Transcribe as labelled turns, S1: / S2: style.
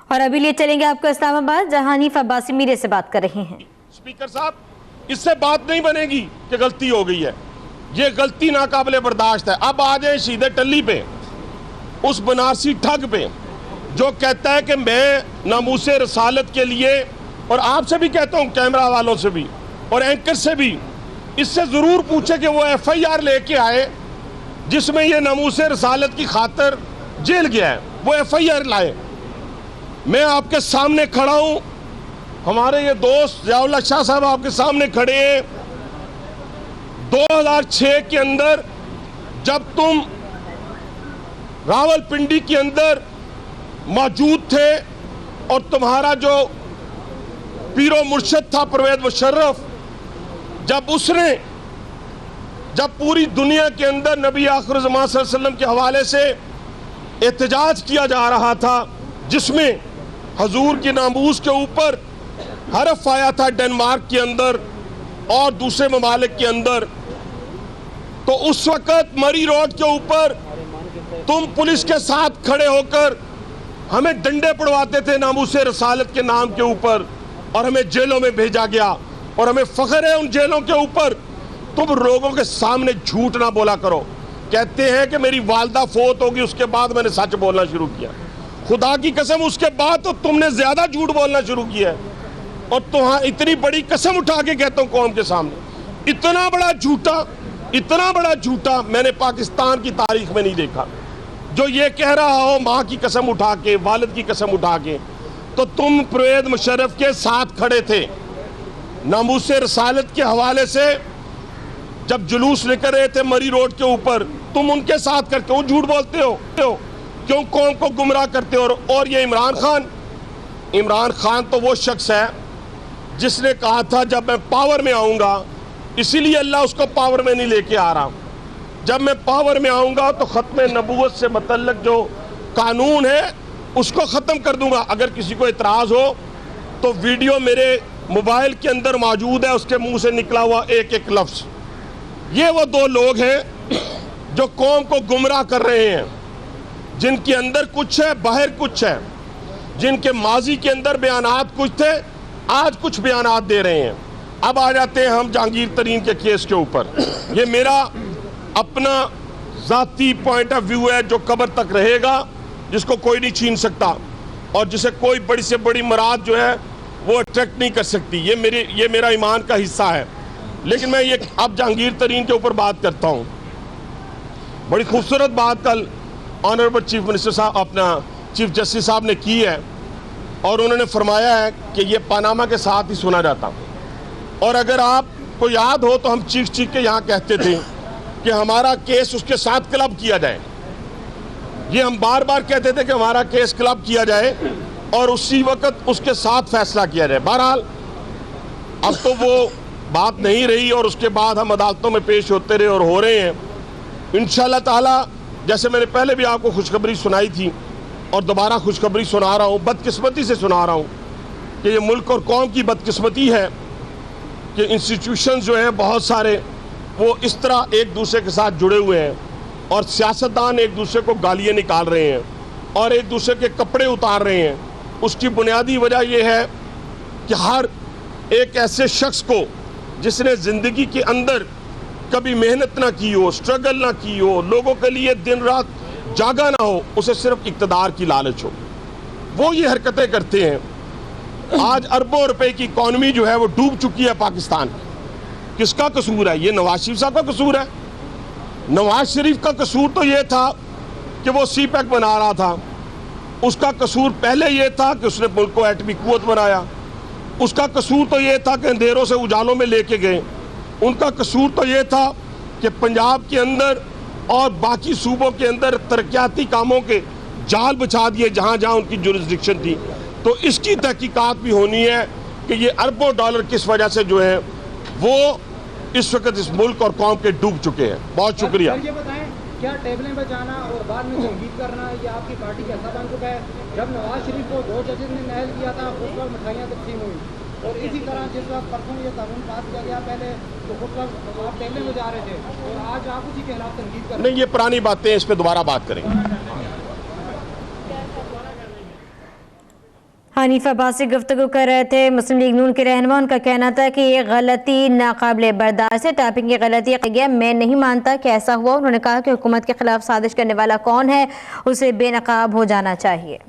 S1: और अभी लिए चलेंगे आपको इस्लामाबाद, जहां हनीफ अब्बासी मीडिया से बात कर रहे हैं।
S2: स्पीकर साहब, इससे बात नहीं बनेगी कि गलती हो गई है, ये गलती नाकाबिले बर्दाश्त है। अब आ जाए सीधे टल्ली पे, उस बनारसी ठग पे जो कहता है कि मैं नामूसे रसालत के लिए, और आपसे भी कहता हूँ, कैमरा वालों से भी और एंकर से भी, इससे ज़रूर पूछे कि वो FIR लेके आए जिसमें ये नामूसे रसालत की खातर जेल गया है, वो FIR लाए। मैं आपके सामने खड़ा हूँ, हमारे ये दोस्त ज़ियाउल्लाह शाह साहब आपके सामने खड़े हैं। 2006 के अंदर जब तुम रावलपिंडी के अंदर मौजूद थे और तुम्हारा जो पीरो मुर्शद था परवेज मुशर्रफ, जब पूरी दुनिया के अंदर नबी आखिर ज़मान सल्लल्लाहु अलैहि वसल्लम के हवाले से एहतजाज किया जा रहा था, जिसमें हजूर की नामूस के ऊपर हरफ आया था डेनमार्क के अंदर और दूसरे ममालिक के अंदर, तो उस वक़्त मरी रोड के ऊपर तुम पुलिस के साथ खड़े होकर हमें डंडे पड़वाते थे नामूसे रसालत के नाम के ऊपर, और हमें जेलों में भेजा गया। और हमें फ़ख्र है उन जेलों के ऊपर। तुम लोगों के सामने झूठ ना बोला करो। कहते हैं कि मेरी वालदा फोत होगी, उसके बाद मैंने सच बोलना शुरू किया। खुदा की कसम, उसके बाद तो तुमने ज़्यादा झूठ बोलना शुरू किया है। और तुम्हारा इतनी बड़ी कसम उठा के कहता हूँ कौम के सामने, इतना बड़ा झूठा मैंने पाकिस्तान की तारीख में नहीं देखा। जो ये कह रहा हो माँ की कसम उठा के, वालिद की कसम उठा के, तो तुम परवेज मुशर्रफ के साथ खड़े थे नामूसे रसालत के हवाले से। जब जुलूस लेकर रहे थे मरी रोड के ऊपर, तुम उनके साथ कर क्यों झूठ बोलते हो, क्यों कौम को गुमराह करते हो। और ये इमरान खान तो वो शख्स है जिसने कहा था जब मैं पावर में आऊँगा, इसीलिए अल्लाह उसको पावर में नहीं लेके आ रहा, जब मैं पावर में आऊँगा तो ख़त्म नबूवत से मुतल्लक जो कानून है उसको ख़त्म कर दूँगा। अगर किसी को इतराज़ हो तो वीडियो मेरे मोबाइल के अंदर मौजूद है, उसके मुंह से निकला हुआ एक एक लफ्ज़। ये वो दो लोग हैं जो कौम को गुमराह कर रहे हैं, जिनके अंदर कुछ है बाहर कुछ है, जिनके माजी के अंदर बयानात कुछ थे, आज कुछ बयानात दे रहे हैं। अब आ जाते हैं हम जहांगीर तरीन के केस के ऊपर। ये मेरा अपना ज़ाती पॉइंट ऑफ व्यू है जो कब्र तक रहेगा, जिसको कोई नहीं छीन सकता और जिसे कोई बड़ी से बड़ी मुराद जो है वो अट्रैक्ट नहीं कर सकती। ये मेरा ईमान का हिस्सा है। लेकिन मैं ये अब जहांगीर तरीन के ऊपर बात करता हूँ। बड़ी खूबसूरत बात कल ऑनरेबल चीफ मिनिस्टर साहब, अपना चीफ जस्टिस साहब ने की है, और उन्होंने फरमाया है कि ये पनामा के साथ ही सुना जाता। और अगर आपको याद हो तो हम चीख के यहाँ कहते थे कि हमारा केस उसके साथ क्लब किया जाए। ये हम बार बार कहते थे कि हमारा केस क्लब किया जाए और उसी वक्त उसके साथ फैसला किया जाए। बहरहाल अब तो वो बात नहीं रही, और उसके बाद हम अदालतों में पेश होते रहे और हो रहे हैं इंशाअल्लाह ताला। जैसे मैंने पहले भी आपको खुशखबरी सुनाई थी और दोबारा खुशखबरी सुना रहा हूँ, बदकिस्मती से सुना रहा हूँ कि ये मुल्क और कौम की बदकिस्मती है कि इंस्टीट्यूशंस जो हैं बहुत सारे वो इस तरह एक दूसरे के साथ जुड़े हुए हैं, और सियासतदान एक दूसरे को गालियाँ निकाल रहे हैं और एक दूसरे के कपड़े उतार रहे हैं। उसकी बुनियादी वजह यह है कि हर एक ऐसे शख्स को जिसने ज़िंदगी के अंदर कभी मेहनत ना की हो, स्ट्रगल ना की हो, लोगों के लिए दिन रात जागा ना हो, उसे सिर्फ इक़्तिदार की लालच हो, वो ये हरकतें करते हैं। आज अरबों रुपए की इकॉनमी जो है वो डूब चुकी है पाकिस्तान की। किसका कसूर है? ये नवाज शरीफ साहब का कसूर है। नवाज शरीफ का कसूर तो ये था कि वो CPEC बना रहा था। उसका कसूर पहले ये था कि उसने मुल्क को एटमी कुव्वत बनाया। उसका कसूर तो ये था कि अंधेरों से उजालों में लेके गए। उनका कसूर तो ये था कि पंजाब के अंदर और बाकी सूबों के अंदर तरक्याती कामों के जाल बिछा दिए जहाँ जहाँ उनकी जुरिस्डिक्शन थी। तो इसकी तहकीकात भी होनी है कि ये अरबों डॉलर किस वजह से जो है वो इस वक्त इस मुल्क और कौम के डूब चुके हैं। बहुत शुक्रिया।
S3: ये बताएं, क्या टेबलें बजाना और बाद में संगीत करना ये आपकी पार्टी का हिस्सा बन चुका है? जब नवाज शरीफ को 2 जजेस ने नहल किया था उस वक्त मिठाइयाँ तकसीम हुई, और इसी तरह जिस वक्त परसों ये कानून पास किया गया पहले तो उस वक्त आप टेबलें बजा रहे थे और आज आप उसी के खिलाफ संगीत कर।
S2: नहीं, ये पुरानी बातें, इस पर दोबारा बात करेंगे।
S1: हनीफ अब्बासी गुफ्तगू कर रहे थे। मुस्लिम लीग नून के रहनुमा, उनका कहना था कि ये गलती नाकाबिले बर्दाश्त है। टाइपिंग की गलती गया, मैं नहीं मानता कि ऐसा हुआ। उन्होंने कहा कि हुकूमत के खिलाफ साजिश करने वाला कौन है, उसे बेनकाब हो जाना चाहिए।